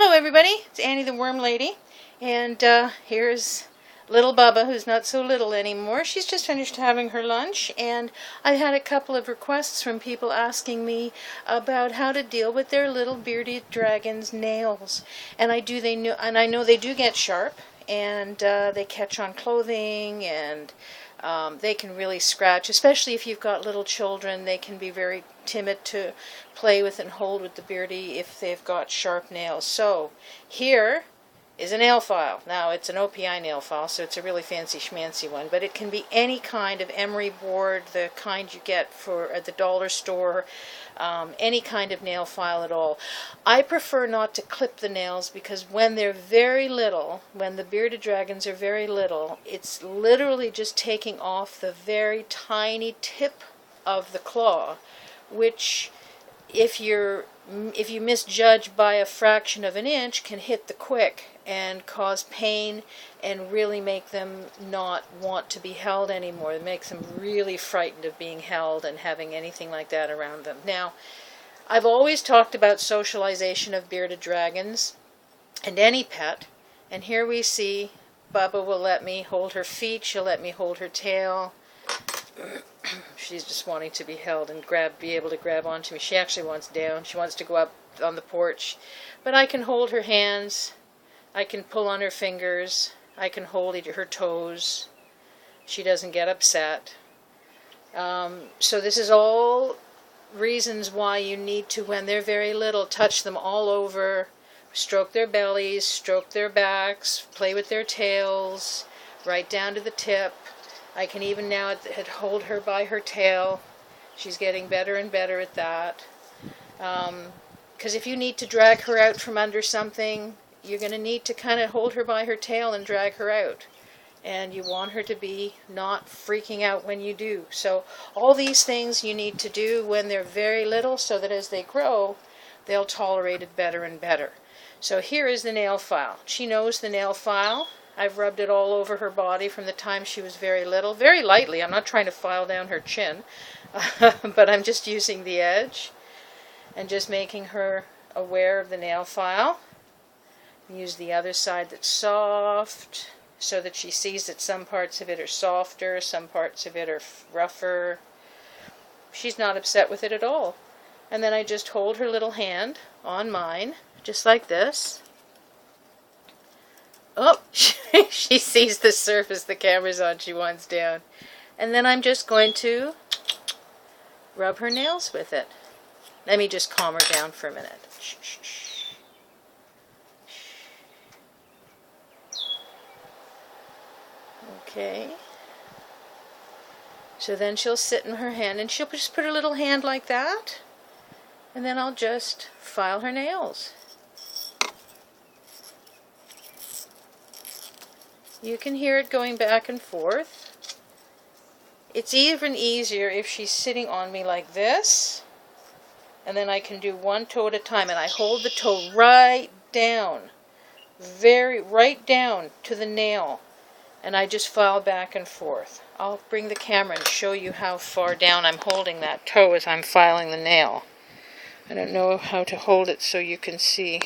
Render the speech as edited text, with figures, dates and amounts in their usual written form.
Hello everybody, it's Annie the Worm Lady, and here's little Bubba, who's not so little anymore. She's just finished having her lunch, and I had a couple of requests from people asking me about how to deal with their little bearded dragon's nails. And I know they do get sharp, and they catch on clothing, and they can really scratch, especially if you've got little children. They can be very timid to play with and hold with the beardie if they've got sharp nails. So here is a nail file. Now it's an OPI nail file, so it's a really fancy schmancy one, but it can be any kind of emery board, the kind you get at the dollar store, any kind of nail file at all. I prefer not to clip the nails because when they're very little, when the bearded dragons are very little, it's literally just taking off the very tiny tip of the claw, which if you misjudge by a fraction of an inch can hit the quick and cause pain and really make them not want to be held anymore. It makes them really frightened of being held and having anything like that around them. Now, I've always talked about socialization of bearded dragons and any pet, and here we see Bubba will let me hold her feet, she'll let me hold her tail. She's just wanting to be held and be able to grab onto me. She actually wants down. She wants to go up on the porch. But I can hold her hands. I can pull on her fingers. I can hold her toes. She doesn't get upset. So this is all reasons why you need to, when they're very little, touch them all over, stroke their bellies, stroke their backs, play with their tails, right down to the tip. I can even now hold her by her tail. She's getting better and better at that. Because if you need to drag her out from under something, you're going to need to kind of hold her by her tail and drag her out. And you want her to be not freaking out when you do. So all these things you need to do when they're very little so that as they grow, they'll tolerate it better and better. So here is the nail file. She knows the nail file. I've rubbed it all over her body from the time she was very little, very lightly. I'm not trying to file down her chin, but I'm just using the edge and just making her aware of the nail file. Use the other side that's soft so that she sees that some parts of it are softer, some parts of it are rougher. She's not upset with it at all. And then I just hold her little hand on mine, just like this. Oh, she sees the surface the camera's on, she wants down. And then I'm just going to rub her nails with it. Let me just calm her down for a minute. Shh, shh, shh. Okay. So then she'll sit in her hand and she'll just put her little hand like that. And then I'll just file her nails. You can hear it going back and forth. It's even easier if she's sitting on me like this. And then I can do one toe at a time. And I hold the toe right down. Right down to the nail. And I just file back and forth. I'll bring the camera and show you how far down I'm holding that toe as I'm filing the nail. I don't know how to hold it so you can see.